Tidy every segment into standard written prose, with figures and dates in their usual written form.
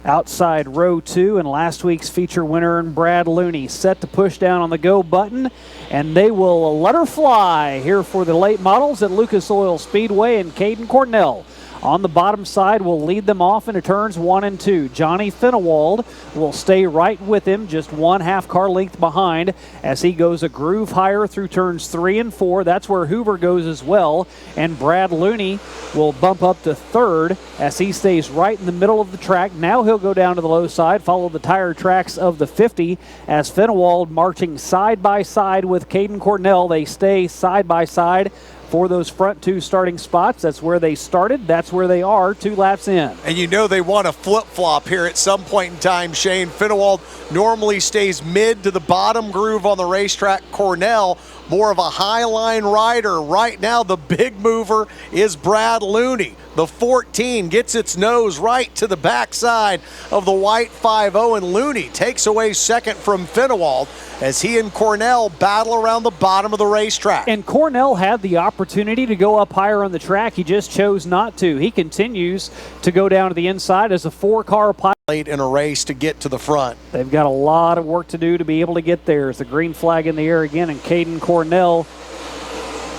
outside row 2, and last week's feature winner, Brad Looney, set to push down on the go button, and they will let her fly here for the late models at Lucas Oil Speedway, and Caden Cornell on the bottom side will lead them off into turns 1 and 2. Johnny Finnewald will stay right with him, just 1/2 car length behind as he goes a groove higher through turns 3 and 4. That's where Hoover goes as well. And Brad Looney will bump up to 3rd as he stays right in the middle of the track. Now he'll go down to the low side, follow the tire tracks of the 50 as Finnewald marching side by side with Caden Cornell. They stay side by side for those front 2 starting spots. That's where they started. That's where they are 2 laps in. And you know they want a flip-flop here at some point in time, Shane. Finnewald normally stays mid to the bottom groove on the racetrack. Cornell, more of a high line rider. Right now, the big mover is Brad Looney. The 14 gets its nose right to the backside of the white 5-0, and Looney takes away second from Finnewald as he and Cornell battle around the bottom of the racetrack. And Cornell had the opportunity to go up higher on the track. He just chose not to. He continues to go down to the inside as a 4-car pilot in a race to get to the front. They've got a lot of work to do to be able to get there. As the green flag in the air again, and Caden Cornell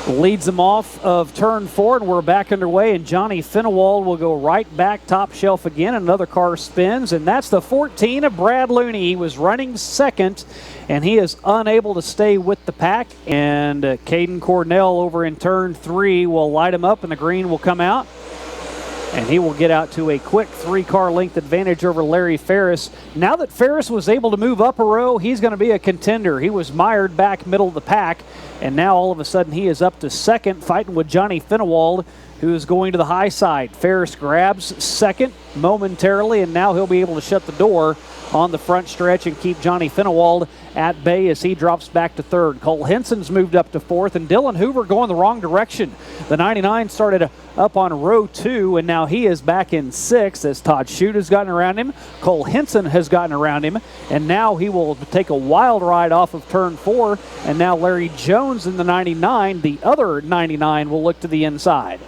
leads them off of turn 4, and we're back underway, and Johnny Finnewald will go right back top shelf again. Another car spins, and that's the 14 of Brad Looney. He was running second, and he is unable to stay with the pack. And Caden Cornell over in turn 3 will light him up, and the green will come out. And he will get out to a quick 3-car length advantage over Larry Ferris. Now that Ferris was able to move up a row, he's going to be a contender. He was mired back middle of the pack, and now all of a sudden he is up to second, fighting with Johnny Finnewald, who is going to the high side. Ferris grabs second momentarily, and now he'll be able to shut the door on the front stretch and keep Johnny Finnewald at bay as he drops back to 3rd. Cole Henson's moved up to 4th, and Dylan Hoover going the wrong direction. The 99 started up on row 2, and now he is back in 6th as Todd Shute has gotten around him. Cole Henson has gotten around him, and now he will take a wild ride off of turn 4, and now Larry Jones in the 99, the other 99, will look to the inside.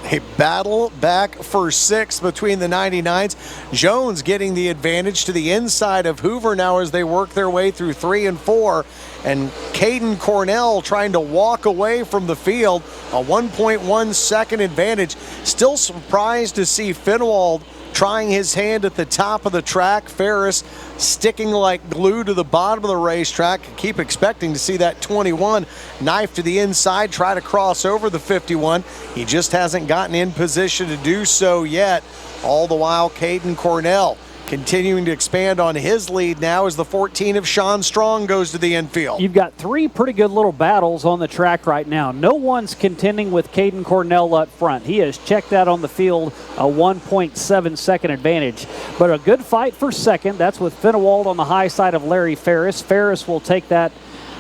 A battle back for 6th between the 99s. Jones getting the advantage to the inside of Hoover now as they work their way through 3 and 4. And Caden Cornell trying to walk away from the field. A 1.1 second advantage. Still surprised to see Finnewald trying his hand at the top of the track. Ferris sticking like glue to the bottom of the racetrack. Keep expecting to see that 21 knife to the inside, try to cross over the 51. He just hasn't gotten in position to do so yet. All the while, Caden Cornell continuing to expand on his lead now as the 14 of Sean Strong goes to the infield. You've got 3 pretty good little battles on the track right now. No one's contending with Caden Cornell up front. He has checked out on the field, a 1.7 second advantage. But a good fight for second. That's with Finnewald on the high side of Larry Ferris. Ferris will take that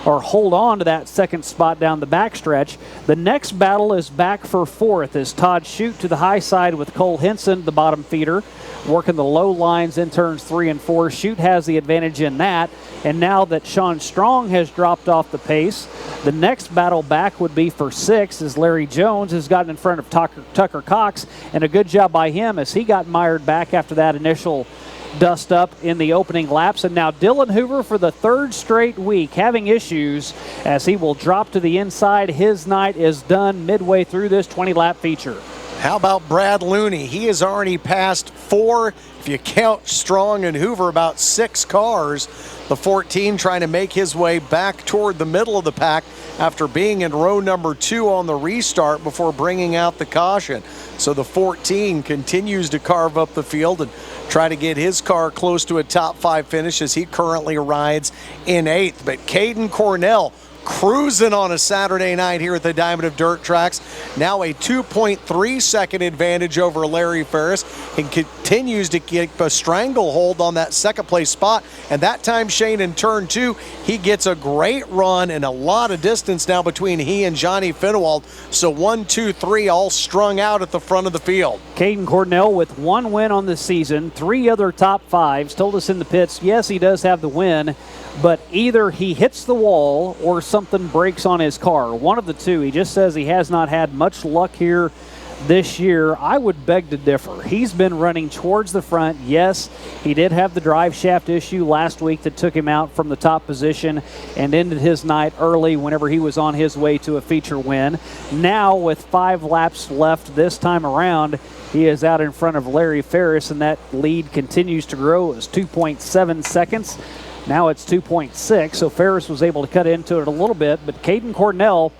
or hold on to that second spot down the backstretch. The next battle is back for 4th as Todd Shute to the high side with Cole Henson, the bottom feeder, working the low lines in turns 3 and 4. Shute has the advantage in that. And now that Sean Strong has dropped off the pace, the next battle back would be for 6th as Larry Jones has gotten in front of Tucker Cox. And a good job by him as he got mired back after that initial dust up in the opening laps. And now Dylan Hoover for the 3rd straight week having issues as he will drop to the inside. His night is done midway through this 20-lap feature. How about Brad Looney? He has already passed 4, if you count Strong and Hoover, about 6 cars. The 14 trying to make his way back toward the middle of the pack after being in row number 2 on the restart before bringing out the caution. So the 14 continues to carve up the field and try to get his car close to a top 5 finish as he currently rides in 8th. But Caden Cornell cruising on a Saturday night here at the Diamond of Dirt tracks. Now a 2.3 second advantage over Larry Ferris, and continues to keep a stranglehold on that 2nd place spot. And that time, Shane, in turn 2, he gets a great run and a lot of distance now between he and Johnny Finnewald. So 1, 2, 3 all strung out at the front of the field. Caden Cornell with 1 win on the season, 3 other top 5s. Told us in the pits, yes, he does have the win, but either he hits the wall or something breaks on his car. One of the two. He just says he has not had much luck here this year, I would beg to differ. He's been running towards the front. Yes, he did have the drive shaft issue last week that took him out from the top position and ended his night early whenever he was on his way to a feature win. Now, with 5 laps left this time around, he is out in front of Larry Ferris, and that lead continues to grow. It was 2.7 seconds. Now it's 2.6, so Ferris was able to cut into it a little bit, but Caden Cornell,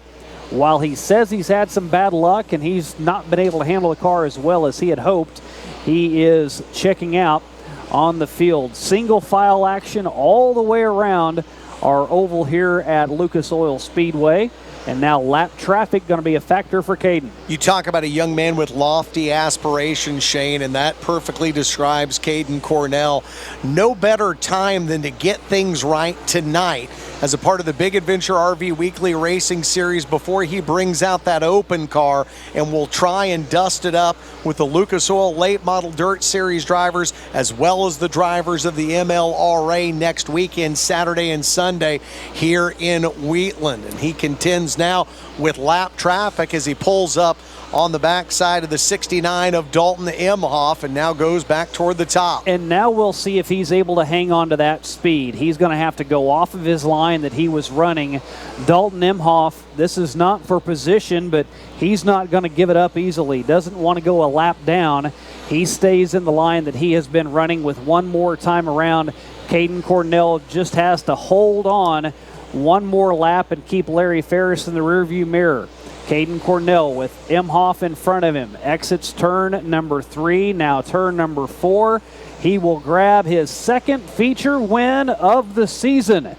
while he says he's had some bad luck and he's not been able to handle the car as well as he had hoped, he is checking out on the field. Single file action all the way around our oval here at Lucas Oil Speedway. And now lap traffic going to be a factor for Caden. You talk about a young man with lofty aspirations, Shane, and that perfectly describes Caden Cornell. No better time than to get things right tonight as a part of the Big Adventure RV Weekly Racing Series before he brings out that open car and will try and dust it up with the Lucas Oil Late Model Dirt Series drivers as well as the drivers of the MLRA next weekend, Saturday and Sunday here in Wheatland. And he contends now with lap traffic as he pulls up on the backside of the 69 of Dalton Imhoff and now goes back toward the top. And now we'll see if he's able to hang on to that speed. He's going to have to go off of his line that he was running. Dalton Imhoff, this is not for position, but he's not going to give it up easily. Doesn't want to go a lap down. He stays in the line that he has been running with one more time around. Caden Cornell just has to hold on one more lap and keep Larry Ferris in the rearview mirror. Caden Cornell with Imhoff in front of him. Exits turn number 3, now turn number 4. He will grab his second feature win of the season.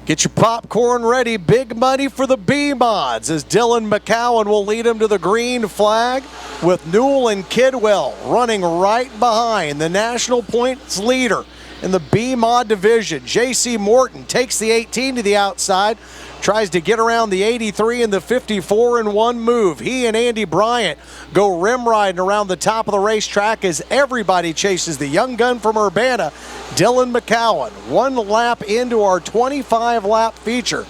Get your popcorn ready. Big money for the B-Mods as Dylan McCowan will lead him to the green flag with Newell and Kidwell running right behind the national points leader in the B-Mod division. J.C. Morton takes the 18 to the outside, tries to get around the 83 and the 54 in one move. He and Andy Bryant go rim riding around the top of the racetrack as everybody chases the young gun from Urbana, Dylan McCowan. 1 lap into our 25-lap feature.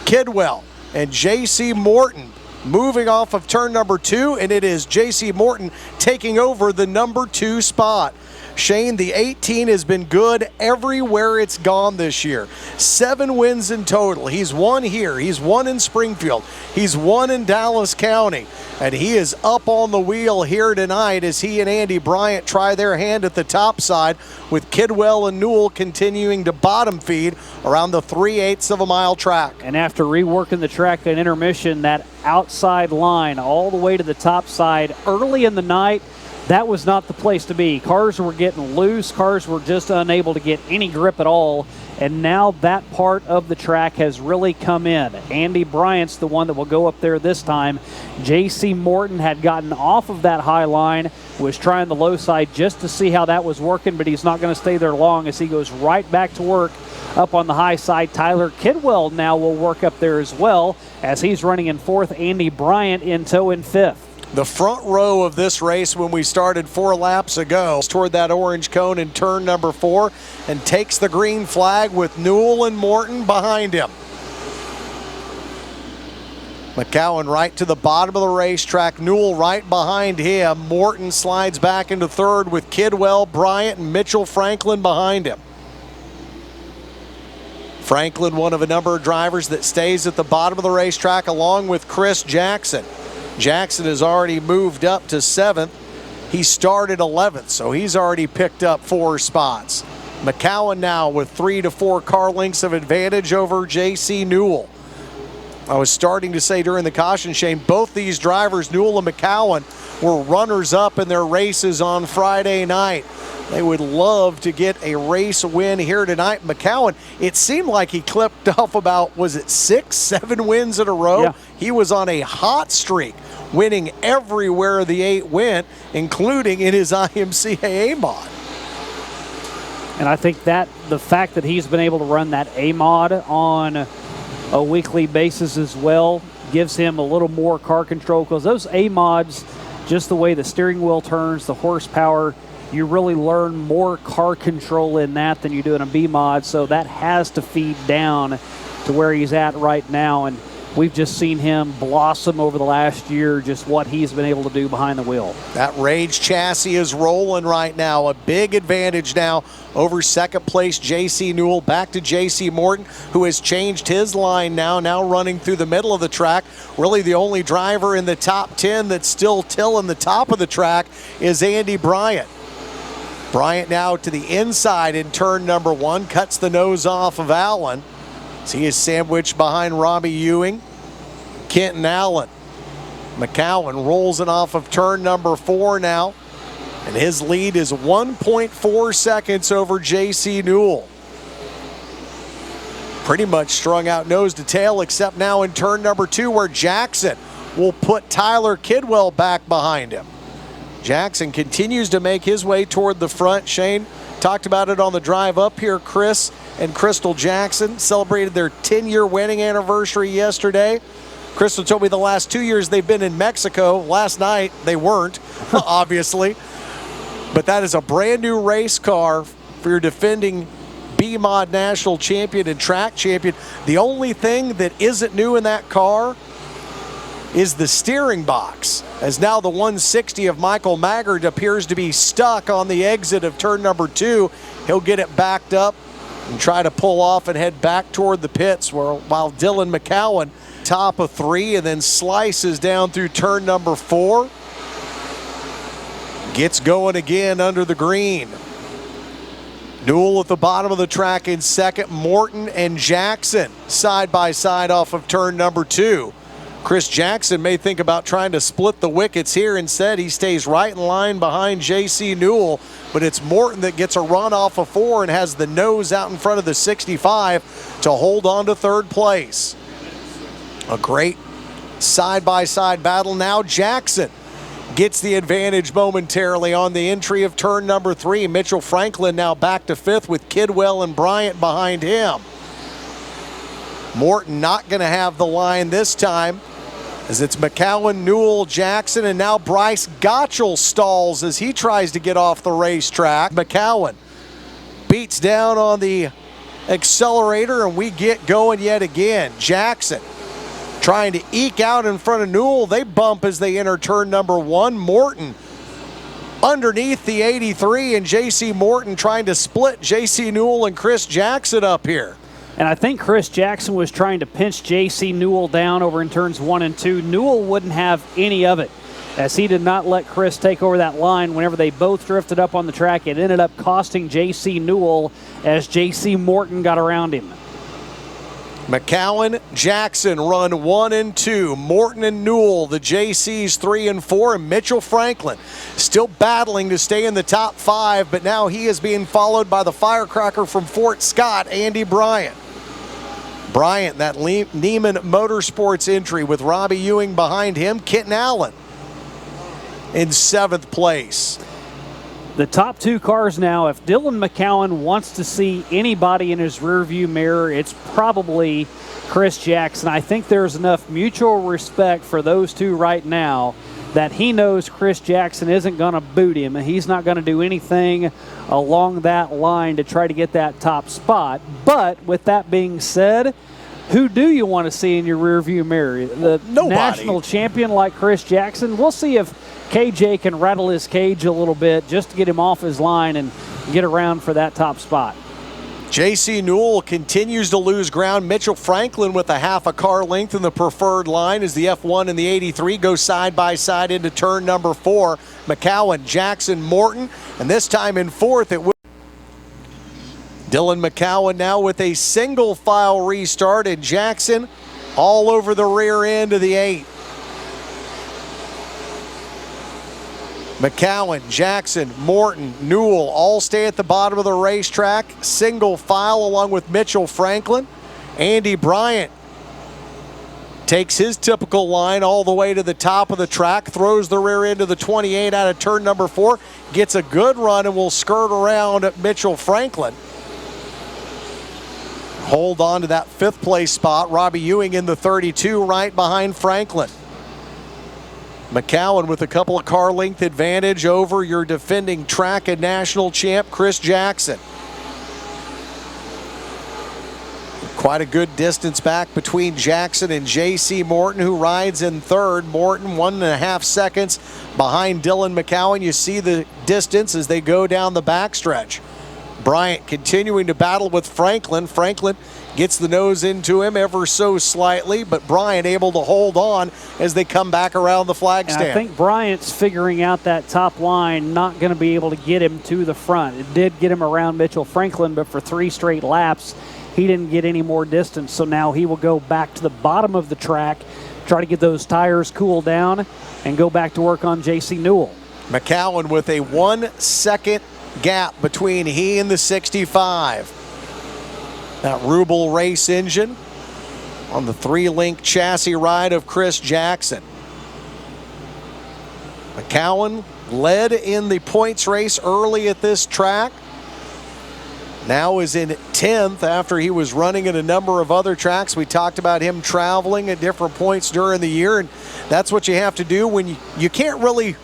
Kidwell and J.C. Morton moving off of turn number 2, and it is J.C. Morton taking over the number 2 spot. Shane, the 18 has been good everywhere it's gone this year. 7 wins in total. He's won here. He's won in Springfield. He's won in Dallas County. And he is up on the wheel here tonight as he and Andy Bryant try their hand at the top side, with Kidwell and Newell continuing to bottom feed around the 3/8 of a mile track. And after reworking the track at intermission, that outside line all the way to the top side early in the night, that was not the place to be. Cars were getting loose. Cars were just unable to get any grip at all. And now that part of the track has really come in. Andy Bryant's the one that will go up there this time. J.C. Morton had gotten off of that high line, was trying the low side just to see how that was working, but he's not going to stay there long as he goes right back to work up on the high side. Tyler Kidwell now will work up there as well as he's running in 4th. Andy Bryant in tow in 5th. The front row of this race when we started 4 laps ago toward that orange cone in turn number 4 and takes the green flag with Newell and Morton behind him. McCowan right to the bottom of the racetrack. Newell right behind him. Morton slides back into 3rd with Kidwell, Bryant, and Mitchell Franklin behind him. Franklin, one of a number of drivers that stays at the bottom of the racetrack along with Chris Jackson. Jackson has already moved up to 7th. He started 11th, so he's already picked up 4 spots. McCowan now with 3 to 4 car lengths of advantage over J.C. Newell. I was starting to say during the caution, Shane, both these drivers, Newell and McCowan, were runners-up in their races on Friday night. They would love to get a race win here tonight. McCowan, it seemed like he clipped off about, was it 6, 7 wins in a row? Yeah. He was on a hot streak, winning everywhere the 8 went, including in his IMCA A-Mod. And I think that the fact that he's been able to run that A-Mod on a weekly basis as well gives him a little more car control, because those A-Mods, just the way the steering wheel turns, the horsepower, you really learn more car control in that than you do in a B-Mod, so that has to feed down to where he's at right now. And we've just seen him blossom over the last year, just what he's been able to do behind the wheel. That Rage chassis is rolling right now. A big advantage now over second place J.C. Newell. Back to J.C. Morton, who has changed his line now running through the middle of the track. Really the only driver in the top 10 that's still tilling the top of the track is Andy Bryant. Bryant now to the inside in turn number 1, cuts the nose off of Allen. So he is sandwiched behind Robbie Ewing, Kenton Allen. McCowan rolls it off of turn number 4 now, and his lead is 1.4 seconds over J.C. Newell. Pretty much strung out nose to tail, except now in turn number 2 where Jackson will put Tyler Kidwell back behind him. Jackson continues to make his way toward the front. Shane talked about it on the drive up here. Chris and Crystal Jackson celebrated their 10-year wedding anniversary yesterday. Crystal told me the last 2 years they've been in Mexico. Last night they weren't, obviously. But that is a brand new race car for your defending B-Mod national champion and track champion. The only thing that isn't new in that car is the steering box, as now the 160 of Michael Maggard appears to be stuck on the exit of turn number 2. He'll get it backed up and try to pull off and head back toward the pits, while Dylan McCowan top of 3 and then slices down through turn number 4. Gets going again under the green. Newell at the bottom of the track in second. Morton and Jackson side by side off of turn number 2. Chris Jackson may think about trying to split the wickets here. Instead, he stays right in line behind J.C. Newell, but it's Morton that gets a run off of 4 and has the nose out in front of the 65 to hold on to third place. A great side-by-side battle. Now Jackson gets the advantage momentarily on the entry of turn number 3. Mitchell Franklin now back to 5th with Kidwell and Bryant behind him. Morton not going to have the line this time, as it's McCowan, Newell, Jackson, and now Bryce Gottschall stalls as he tries to get off the racetrack. McCowan beats down on the accelerator, and we get going yet again. Jackson trying to eke out in front of Newell. They bump as they enter turn number 1. Morton underneath the 83, and J.C. Morton trying to split J.C. Newell and Chris Jackson up here. And I think Chris Jackson was trying to pinch J.C. Newell down over in turns 1 and 2. Newell wouldn't have any of it, as he did not let Chris take over that line. Whenever they both drifted up on the track, it ended up costing J.C. Newell as J.C. Morton got around him. McCowan, Jackson run 1 and 2. Morton and Newell, the JCs 3 and 4. And Mitchell Franklin still battling to stay in the top 5, but now he is being followed by the firecracker from Fort Scott, Andy Bryant. Bryant, that Neiman Motorsports entry with Robbie Ewing behind him. Kenton Allen in 7th place. The top 2 cars now, if Dylan McCowan wants to see anybody in his rearview mirror, it's probably Chris Jackson. I think there's enough mutual respect for those two right now that he knows Chris Jackson isn't going to boot him, and he's not going to do anything along that line to try to get that top spot. But with that being said, who do you want to see in your rearview mirror? The national champion like Chris Jackson? We'll see if KJ can rattle his cage a little bit just to get him off his line and get around for that top spot. J.C. Newell continues to lose ground. Mitchell Franklin with a half a car length in the preferred line as the F1 and the 83 go side by side into turn number 4. McCowan, Jackson, Morton, and this time in 4th it will. Dylan McCowan now with a single file restart, and Jackson all over the rear end of the 8. McCowan, Jackson, Morton, Newell all stay at the bottom of the racetrack. Single file along with Mitchell Franklin. Andy Bryant takes his typical line all the way to the top of the track, throws the rear end of the 28 out of turn number 4, gets a good run and will skirt around Mitchell Franklin. Hold on to that 5th place spot. Robbie Ewing in the 32 right behind Franklin. McCowan with a couple of car length advantage over your defending track and national champ Chris Jackson. Quite a good distance back between Jackson and J.C. Morton, who rides in third. Morton 1.5 seconds behind Dylan McCowan. You see the distance as they go down the backstretch. Bryant continuing to battle with Franklin. Franklin gets the nose into him ever so slightly, but Bryant able to hold on as they come back around the flag stand. I think Bryant's figuring out that top line, not going to be able to get him to the front. It did get him around Mitchell Franklin, but for 3 straight laps, he didn't get any more distance. So now he will go back to the bottom of the track, try to get those tires cooled down, and go back to work on J.C. Newell. McCowan with a 1 second gap between he and the 65. That Rubel race engine on the 3-link chassis ride of Chris Jackson. McCowan led in the points race early at this track. Now is in 10th after he was running at a number of other tracks. We talked about him traveling at different points during the year, and that's what you have to do when you can't really.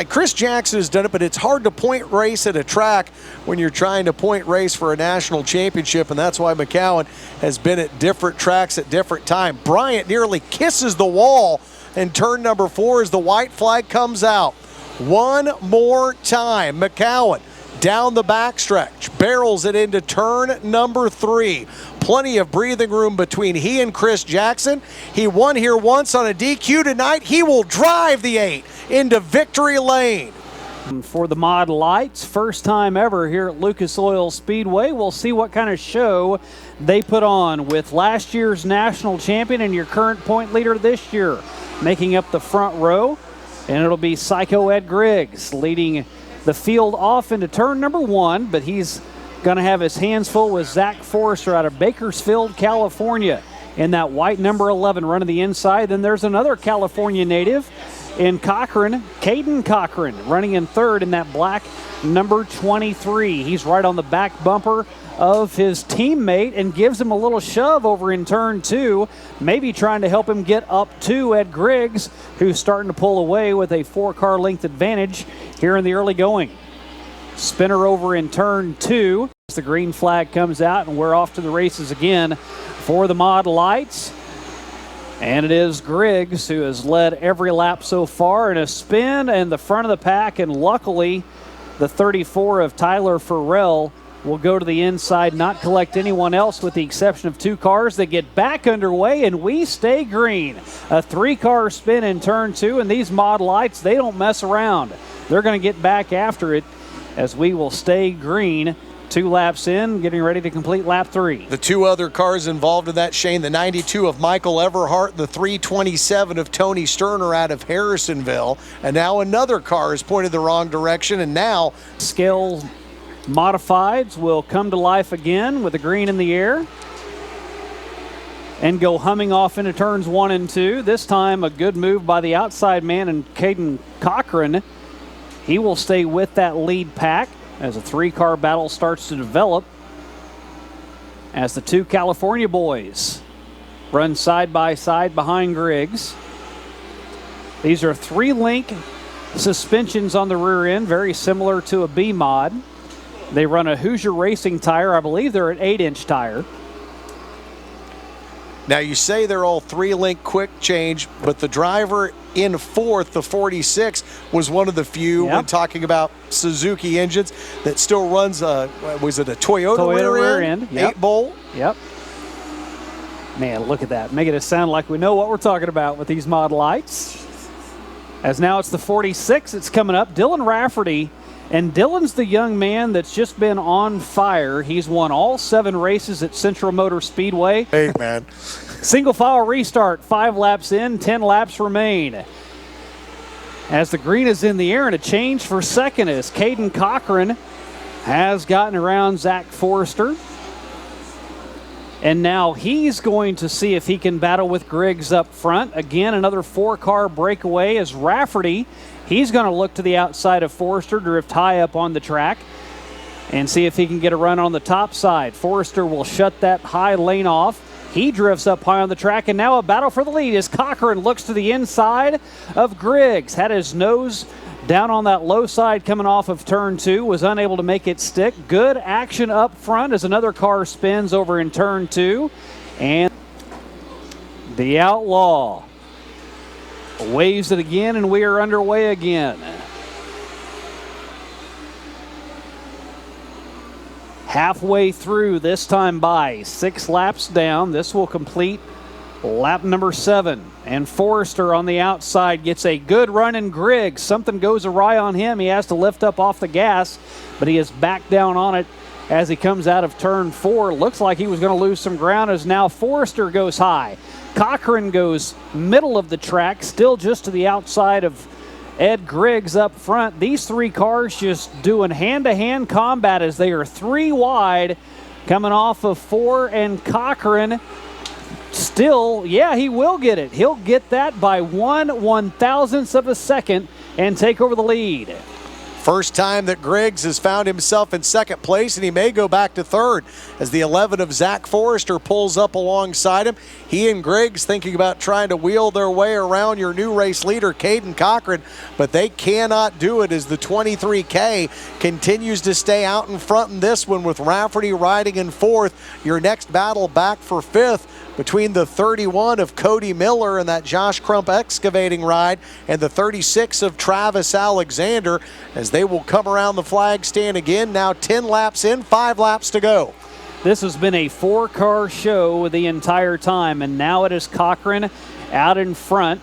Chris Jackson has done it, but it's hard to point race at a track when you're trying to point race for a national championship, and that's why McCowan has been at different tracks at different times. Bryant nearly kisses the wall in turn number 4 as the white flag comes out. One more time, McCowan down the backstretch, barrels it into turn number 3. Plenty of breathing room between he and Chris Jackson. He won here once on a DQ tonight. He will drive the 8 into victory lane. For the Mod Lights, first time ever here at Lucas Oil Speedway. We'll see what kind of show they put on with last year's national champion and your current point leader this year making up the front row. And it'll be Psycho Ed Griggs leading the field off into turn number 1, but he's going to have his hands full with Zach Forrester out of Bakersfield, California, in that white number 11 running the inside. Then there's another California native in Cockrun, Caden Cockrun, running in third in that black number 23. He's right on the back bumper of his teammate and gives him a little shove over in turn 2, maybe trying to help him get up to Ed Griggs, who's starting to pull away with a 4-car length advantage here in the early going. Spinner over in turn 2 as the green flag comes out, and we're off to the races again for the Mod Lights. And it is Griggs who has led every lap so far in a spin in the front of the pack, and luckily the 34 of Tyler Farrell will go to the inside, not collect anyone else with the exception of 2 cars. They get back underway, and we stay green. A 3-car spin in turn 2, and these Mod Lights, they don't mess around. They're going to get back after it as we will stay green. 2 laps in, getting ready to complete lap 3. The 2 other cars involved in that, Shane, the 92 of Michael Everhart, the 327 of Tony Sterner out of Harrisonville, and now another car is pointed the wrong direction, and now Scale Modifieds will come to life again with the green in the air and go humming off into turns 1 and 2. This time a good move by the outside man and Caden Cockrun. He will stay with that lead pack as a 3-car battle starts to develop as the 2 California boys run side by side behind Griggs. These are 3-link suspensions on the rear end, very similar to a B-Mod. They run a Hoosier Racing tire. I believe they're an 8-inch tire. Now you say they're all 3-link quick change, but the driver in 4th, the 46, was one of the few when talking about Suzuki engines that still runs was it a Toyota rear end? Yep. 8-bolt? Yep. Man, look at that. Making it sound like we know what we're talking about with these Mod Lights. As now it's the 46, it's coming up. Dylan Rafferty. And Dylan's the young man that's just been on fire. He's won all 7 races at Central Motor Speedway. Hey, man. Single file restart, 5 laps in, 10 laps remain. As the green is in the air, and a change for second as Caden Cockrun has gotten around Zach Forrester. And now he's going to see if he can battle with Griggs up front. Again, another 4-car breakaway as Rafferty. He's going to look to the outside of Forrester, drift high up on the track, and see if he can get a run on the top side. Forrester will shut that high lane off. He drifts up high on the track, and now a battle for the lead as Cockrun looks to the inside of Griggs. Had his nose down on that low side coming off of turn 2, was unable to make it stick. Good action up front as another car spins over in turn 2. And the Outlaw waves it again, and we are underway again. Halfway through, this time by 6 laps down. This will complete lap number 7. And Forrester on the outside gets a good run in Griggs. Something goes awry on him. He has to lift up off the gas, but he is back down on it as he comes out of turn 4. Looks like he was going to lose some ground as now Forrester goes high. Cockrun goes middle of the track, still just to the outside of Ed Griggs up front. These 3 cars just doing hand-to-hand combat as they are 3 wide coming off of 4, and Cockrun still, yeah, he will get it. He'll get that by 1/1000th of a second and take over the lead. First time that Griggs has found himself in second place, and he may go back to third as the 11 of Zach Forrester pulls up alongside him. He and Griggs thinking about trying to wheel their way around your new race leader, Caden Cockrun, but they cannot do it as the 23K continues to stay out in front in this one with Rafferty riding in 4th. Your next battle back for 5th between the 31 of Cody Miller and that Josh Crump excavating ride and the 36 of Travis Alexander as they will come around the flag stand again. Now 10 laps in, 5 laps to go. This has been a 4-car show the entire time, and now it is Cockrun out in front.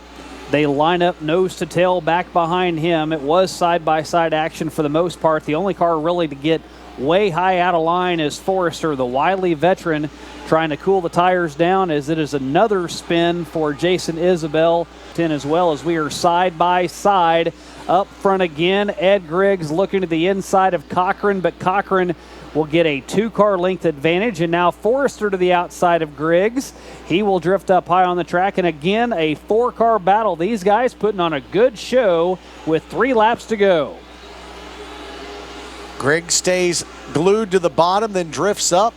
They line up nose to tail back behind him. It was side-by-side action for the most part. The only car really to get way high out of line is Forrester, the wily veteran, trying to cool the tires down as it is another spin for Jason Isabel as well as we are side by side up front again. Ed Griggs looking to the inside of Cockrun, but Cockrun will get a 2-car length advantage, and now Forrester to the outside of Griggs. He will drift up high on the track, and again a 4-car battle. These guys putting on a good show with 3 laps to go. Griggs stays glued to the bottom, then drifts up.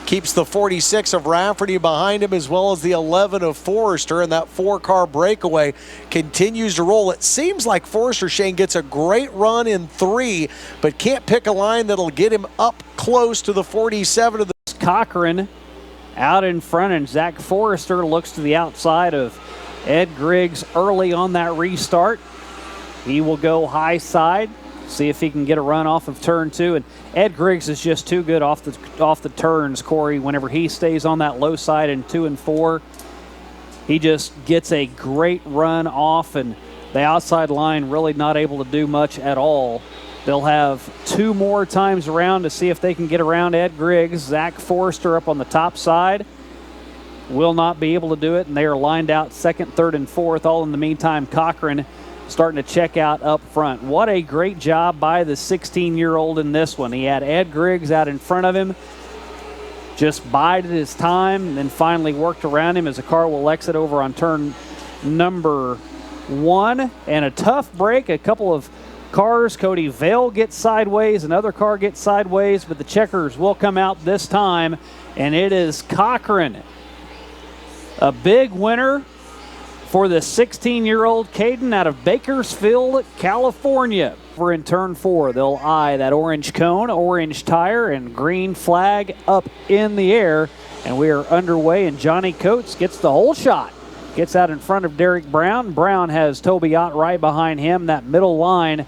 Keeps the 46 of Rafferty behind him as well as the 11 of Forrester, and that 4-car breakaway continues to roll. It seems like Forrester, Shane, gets a great run in 3, but can't pick a line that'll get him up close to the 47 of the Cockrun out in front, and Zach Forrester looks to the outside of Ed Griggs early on that restart. He will go high side, see if he can get a run off of turn 2. And Ed Griggs is just too good off the turns, Corey. Whenever he stays on that low side in 2 and 4, he just gets a great run off, and the outside line really not able to do much at all. They'll have 2 more times around to see if they can get around Ed Griggs. Zach Forrester up on the top side will not be able to do it, and they are lined out 2nd, 3rd, and 4th. All in the meantime, Cockrun starting to check out up front. What a great job by the 16-year-old in this one. He had Ed Griggs out in front of him, just bided his time, and then finally worked around him as the car will exit over on turn number 1. And a tough break. A couple of cars, Cody Vale gets sideways, another car gets sideways, but the checkers will come out this time, and it is Cockrun. A big winner for the 16-year-old Caden out of Bakersfield, California. We're in turn 4. They'll eye that orange cone, orange tire, and green flag up in the air. And we are underway, and Johnny Coates gets the whole shot. Gets out in front of Derek Brown. Brown has Toby Ott right behind him. That middle line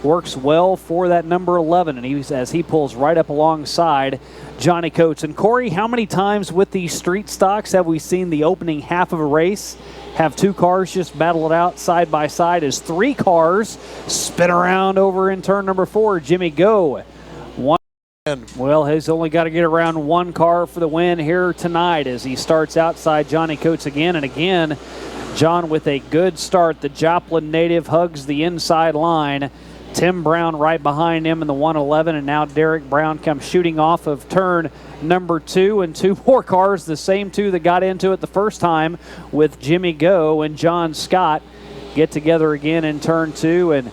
works well for that number 11, and as he pulls right up alongside Johnny Coates. And Corey, how many times with these street stocks have we seen the opening half of a race have 2 cars just battle it out side by side as 3 cars spin around over in turn number 4? Jimmy Go. Well, he's only got to get around 1 car for the win here tonight as he starts outside Johnny Coates again. And again, John with a good start. The Joplin native hugs the inside line. Tim Brown right behind him in the 111, and now Derek Brown comes shooting off of turn number 2, and 2 more cars, the same 2 that got into it the first time with Jimmy Go and John Scott, get together again in turn 2, and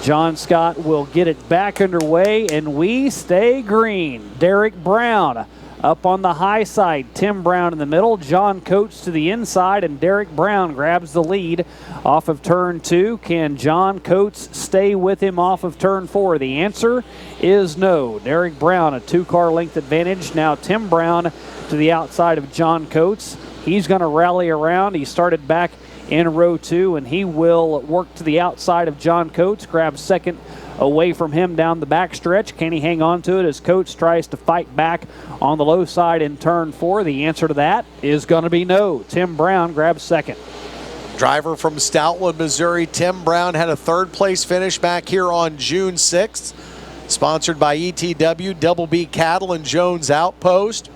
John Scott will get it back underway, and we stay green. Derek Brown Up on the high side, Tim Brown in the middle, John Coates to the inside, and Derek Brown grabs the lead off of turn 2. Can John Coates stay with him off of turn 4? The answer is no. Derek Brown, a 2-car length advantage. Now Tim Brown to the outside of John Coates. He's going to rally around. He started back in row 2, and he will work to the outside of John Coates, grab second away from him down the backstretch. Can he hang on to it as Coates tries to fight back on the low side in turn 4? The answer to that is going to be no. Tim Brown grabs second. Driver from Stoutland, Missouri, Tim Brown had a third-place finish back here on June 6th. Sponsored by ETW, Double B Cattle, and Jones Outpost.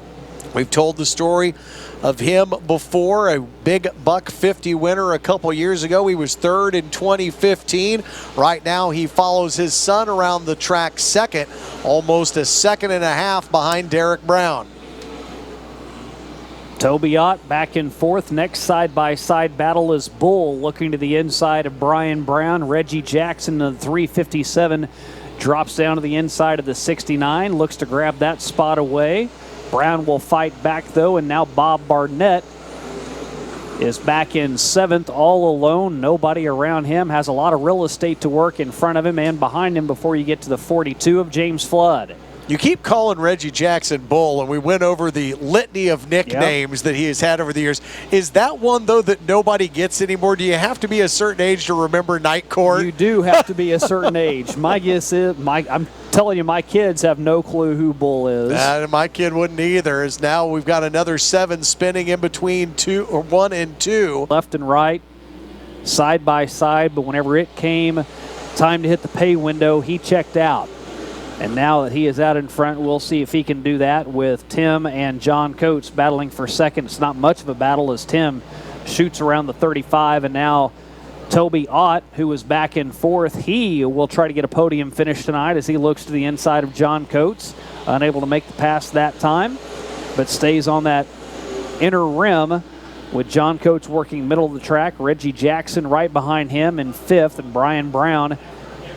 We've told the story of him before, a big $150 winner a couple years ago. He was third in 2015. Right now he follows his son around the track second, almost a second and a half behind Derek Brown. Toby Ott back in fourth. Next side-by-side battle is Bull looking to the inside of Brian Brown. Reggie Jackson in the 357 drops down to the inside of the 69, looks to grab that spot away. Brown will fight back, though, and now Bob Barnett is back in 7th all alone. Nobody around him. Has a lot of real estate to work in front of him and behind him before you get to the 42 of James Flood. You keep calling Reggie Jackson Bull, and we went over the litany of nicknames that he has had over the years. Is that one, though, that nobody gets anymore? Do you have to be a certain age to remember Night Court? You do have to be a certain age. My guess is, I'm telling you, my kids have no clue who Bull is. My kid wouldn't either, as now we've got another 7 spinning in between 1 and 2. Left and right, side by side, but whenever it came time to hit the pay window, he checked out. And now that he is out in front, we'll see if he can do that with Tim and John Coates battling for second. It's not much of a battle as Tim shoots around the 35, and now Toby Ott, who was back in fourth, he will try to get a podium finish tonight as he looks to the inside of John Coates. Unable to make the pass that time, but stays on that inner rim with John Coates working middle of the track. Reggie Jackson right behind him in fifth, and Brian Brown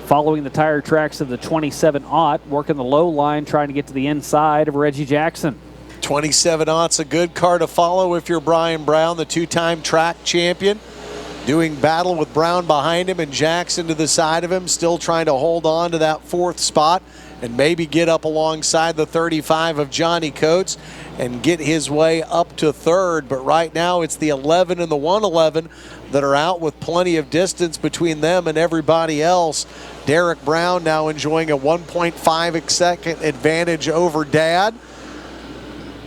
following the tire tracks of the 27 Ott, working the low line, trying to get to the inside of Reggie Jackson. 27 Ott's a good car to follow if you're Brian Brown, the 2-time track champion. Doing battle with Brown behind him and Jackson to the side of him, still trying to hold on to that 4th spot and maybe get up alongside the 35 of Johnny Coates and get his way up to 3rd. But right now it's the 11 and the 111 that are out with plenty of distance between them and everybody else. Derek Brown now enjoying a 1.5 second advantage over Dad.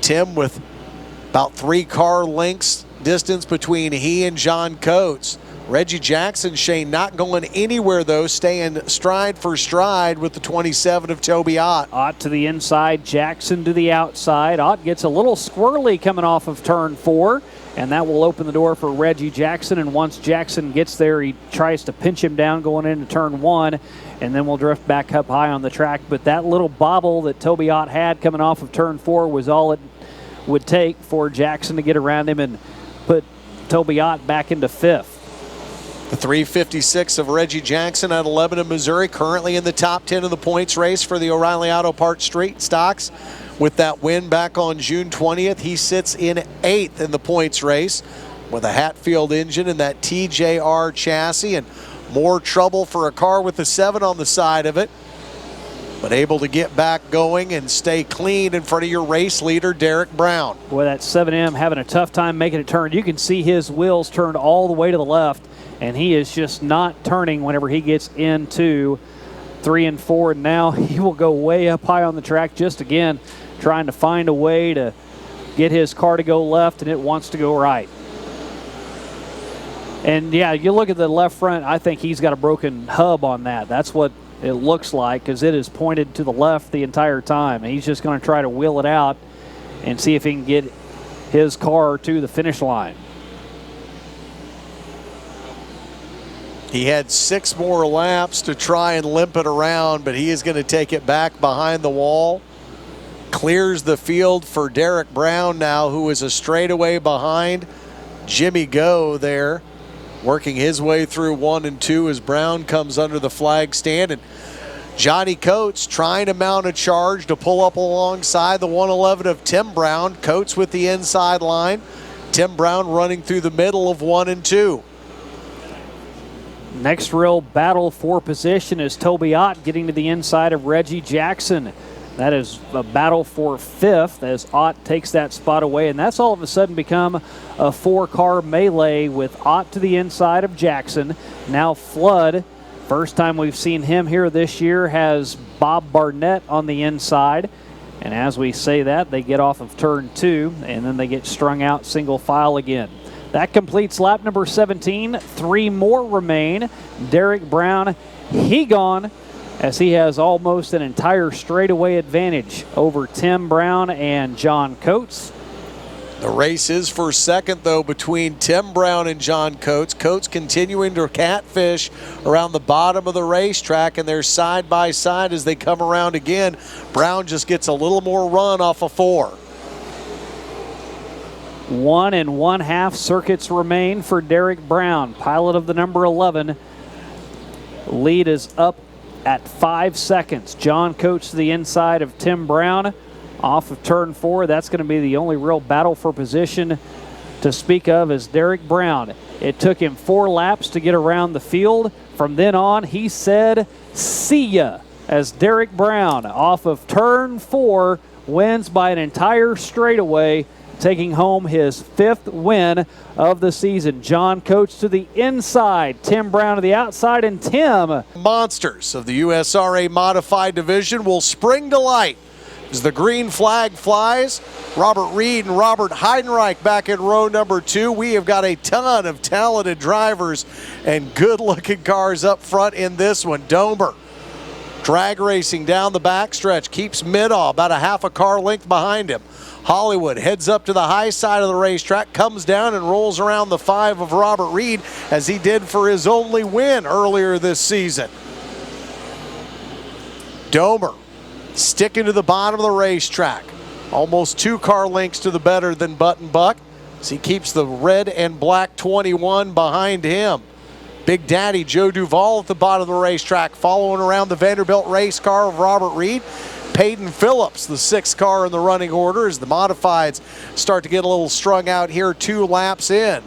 Tim with about 3 car lengths distance between he and John Coates. Reggie Jackson, Shane, not going anywhere, though, staying stride for stride with the 27 of Toby Ott. Ott to the inside, Jackson to the outside. Ott gets a little squirrely coming off of turn 4, and that will open the door for Reggie Jackson. And once Jackson gets there, he tries to pinch him down going into turn 1, and then we'll drift back up high on the track. But that little bobble that Toby Ott had coming off of turn 4 was all it would take for Jackson to get around him and put Toby Ott back into 5th. The 356 of Reggie Jackson out of Lebanon, Missouri, currently in the top 10 of the points race for the O'Reilly Auto Parts Street Stocks. With that win back on June 20th, he sits in 8th in the points race with a Hatfield engine and that TJR chassis, and more trouble for a car with the 7 on the side of it, but able to get back going and stay clean in front of your race leader, Derek Brown. Boy, that 7M having a tough time making a turn. You can see his wheels turned all the way to the left, and he is just not turning whenever he gets into 3 and 4. And now he will go way up high on the track, just again trying to find a way to get his car to go left, and it wants to go right. And yeah, you look at the left front, I think he's got a broken hub on that. That's what it looks like, because it is pointed to the left the entire time. And he's just going to try to wheel it out and see if he can get his car to the finish line. He had 6 more laps to try and limp it around, but he is going to take it back behind the wall. Clears the field for Derek Brown now, who is a straightaway behind Jimmy Go there, working his way through 1 and 2 as Brown comes under the flag stand. And Johnny Coates trying to mount a charge to pull up alongside the 111 of Tim Brown. Coates with the inside line. Tim Brown running through the middle of 1 and 2. Next real battle for position is Toby Ott getting to the inside of Reggie Jackson. That is a battle for 5th as Ott takes that spot away, and that's all of a sudden become a 4-car melee with Ott to the inside of Jackson. Now Flood, first time we've seen him here this year, has Bob Barnett on the inside. And as we say that, they get off of turn 2, and then they get strung out single file again. That completes lap number 17. 3 more remain. Derek Brown, he gone, as he has almost an entire straightaway advantage over Tim Brown and John Coates. The race is for second, though, between Tim Brown and John Coates. Coates continuing to catfish around the bottom of the racetrack, and they're side by side as they come around again. Brown just gets a little more run off of 4. 1 1/2 circuits remain for Derek Brown, pilot of the number 11. Lead is up at 5 seconds. John Coates to the inside of Tim Brown off of turn 4. That's going to be the only real battle for position to speak of is Derek Brown. It took him 4 laps to get around the field. From then on, he said, "See ya," as Derek Brown off of turn 4 wins by an entire straightaway, taking home his 5th win of the season. John Coates to the inside, Tim Brown to the outside, and Tim. Monsters of the USRA Modified Division will spring to light as the green flag flies. Robert Reed and Robert Heidenreich back in row number 2. We have got a ton of talented drivers and good-looking cars up front in this one. Domer drag racing down the backstretch, keeps Middaw about a half a car length behind him. Hollywood heads up to the high side of the racetrack, comes down and rolls around the 5 of Robert Reed as he did for his only win earlier this season. Domer sticking to the bottom of the racetrack, almost 2 car lengths to the better than Button Buck as he keeps the red and black 21 behind him. Big Daddy Joe Duvall at the bottom of the racetrack, following around the Vanderbilt race car of Robert Reed. Peyton Phillips, the 6th car in the running order, as the modifieds start to get a little strung out here 2 laps in.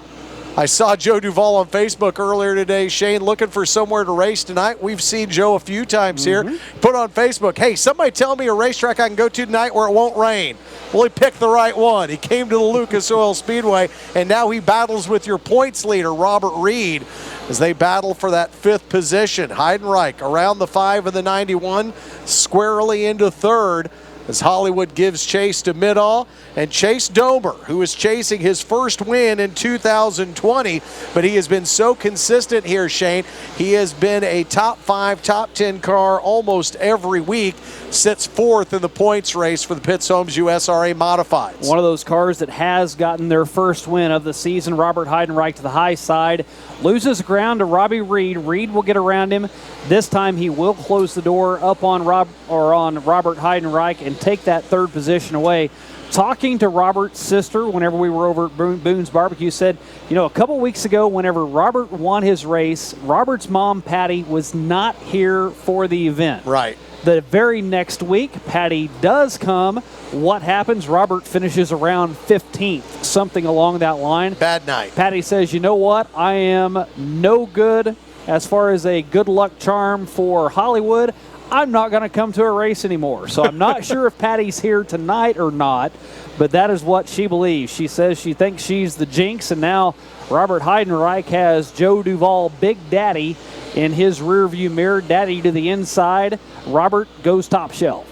I saw Joe Duvall on Facebook earlier today, Shane, looking for somewhere to race tonight. We've seen Joe a few times here. Put on Facebook, hey, somebody tell me a racetrack I can go to tonight where it won't rain. Well, he picked the right one. He came to the Lucas Oil Speedway, and now he battles with your points leader, Robert Reed, as they battle for that 5th position. Heidenreich around the 5 and the 91, squarely into 3rd, as Hollywood gives chase to Middaw, and Chase Domer, who is chasing his first win in 2020, but he has been so consistent here, Shane. He has been a top 5, top 10 car almost every week, sits 4th in the points race for the Pitts Homes USRA Modifieds. One of those cars that has gotten their first win of the season. Robert Heidenreich to the high side, loses ground to Robbie Reed. Reed will get around him. This time he will close the door up on Robert Heidenreich and take that 3rd position away. Talking to Robert's sister whenever we were over at Boone's Barbecue, said, you know, a couple weeks ago whenever Robert won his race, Robert's mom, Patty, was not here for the event. Right. The very next week, Patty does come. What happens? Robert finishes around 15th, something along that line. Bad night. Patty says, you know what? I am no good as far as a good luck charm for Hollywood. I'm not going to come to a race anymore. So I'm not sure if Patty's here tonight or not, but that is what she believes. She says she thinks she's the jinx, and now Robert Heidenreich has Joe Duvall, Big Daddy, in his rearview mirror. Daddy to the inside. Robert goes top shelf.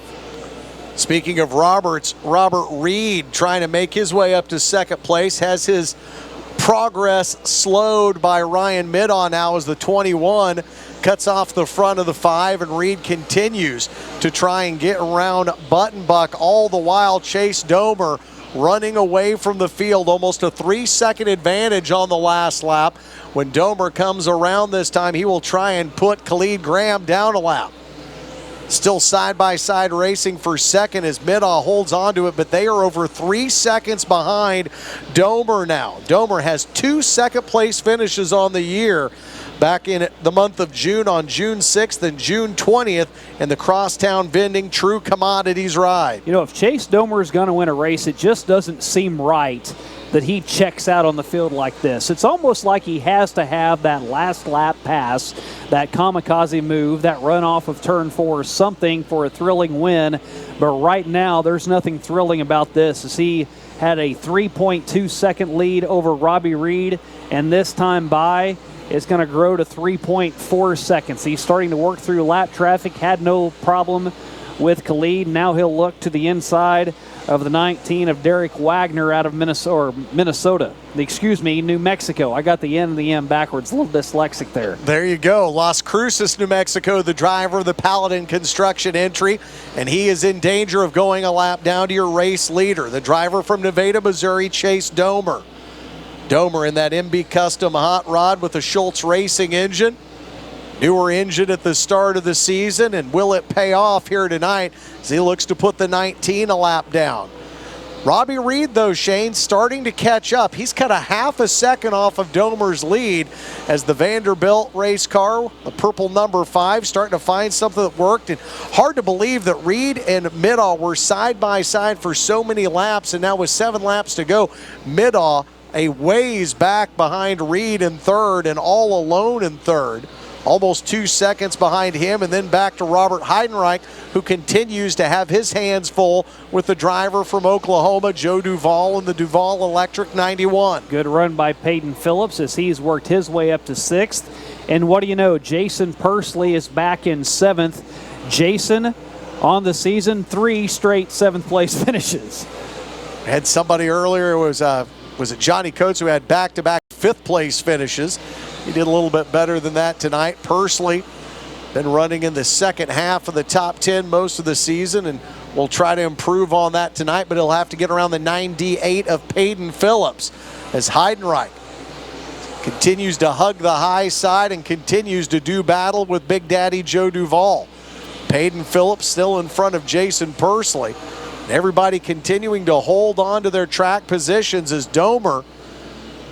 Speaking of Roberts, Robert Reed trying to make his way up to 2nd place, has his progress slowed by Ryan Middaw now as the 21 cuts off the front of the 5, and Reed continues to try and get around Button Buck. All the while, Chase Domer running away from the field, almost a 3-second advantage on the last lap. When Domer comes around this time, he will try and put Khalid Graham down a lap. Still side-by-side racing for second as Middaugh holds on to it, but they are over 3 seconds behind Domer now. Domer has 2 second-place finishes on the year back in the month of June on June 6th and June 20th in the Crosstown Vending True Commodities ride. You know, if Chase Domer is going to win a race, it just doesn't seem right that he checks out on the field like this. It's almost like he has to have that last lap pass, that kamikaze move, that run off of turn 4, something for a thrilling win. But right now, there's nothing thrilling about this, as he had a 3.2 second lead over Robbie Reed, and this time by is going to grow to 3.4 seconds. He's starting to work through lap traffic, had no problem with Khalid. Now he'll look to the inside of the 19 of Derek Wagner out of Minnesota. New Mexico. I got the N and the M backwards. A little dyslexic there. There you go. Las Cruces, New Mexico, the driver of the Paladin Construction entry, and he is in danger of going a lap down to your race leader, the driver from Nevada, Missouri, Chase Domer. Domer in that MB Custom hot rod with a Schultz Racing engine. Newer engine at the start of the season, and will it pay off here tonight as he looks to put the 19 a lap down? Robbie Reed, though, Shane, starting to catch up. He's cut a half a second off of Domer's lead as the Vanderbilt race car, the purple number 5, starting to find something that worked. And hard to believe that Reed and Middaugh were side by side for so many laps, and now with 7 laps to go, Middaugh a ways back behind Reed in third and all alone in third. Almost 2 seconds behind him, and then back to Robert Heidenreich, who continues to have his hands full with the driver from Oklahoma, Joe Duvall, in the Duvall Electric 91. Good run by Peyton Phillips as he's worked his way up to 6th. And what do you know, Jason Pursley is back in 7th. Jason, on the season, 3 straight 7th place finishes. Had somebody earlier, was it Johnny Coates, who had back-to-back 5th place finishes. He did a little bit better than that tonight. Pursley been running in the second half of the top 10 most of the season, and will try to improve on that tonight, but he'll have to get around the 98 of Peyton Phillips as Heidenreich continues to hug the high side and continues to do battle with Big Daddy Joe Duvall. Peyton Phillips still in front of Jason Pursley. Everybody continuing to hold on to their track positions as Domer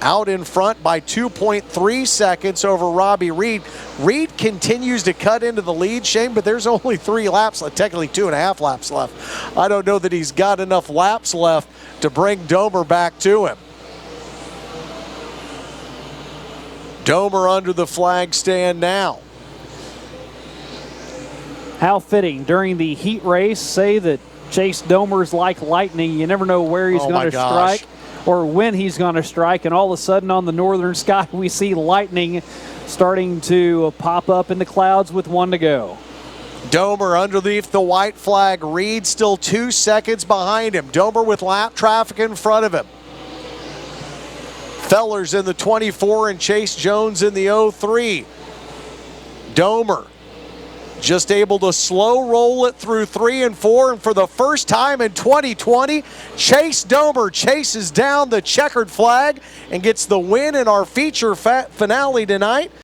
out in front by 2.3 seconds over Robbie Reed. Reed continues to cut into the lead, Shane, but there's only 3 laps left, technically 2.5 laps left. I don't know that he's got enough laps left to bring Domer back to him. Domer under the flag stand now. How fitting during the heat race, say that Chase Domer's like lightning. You never know where he's going to strike or when he's going to strike, and all of a sudden on the northern sky we see lightning starting to pop up in the clouds with 1 to go. Domer underneath the white flag. Reed still 2 seconds behind him. Domer with lap traffic in front of him. Fellers in the 24 and Chase Jones in the 03. Domer just able to slow roll it through 3 and 4, and for the first time in 2020, Chase Domer chases down the checkered flag and gets the win in our feature finale tonight.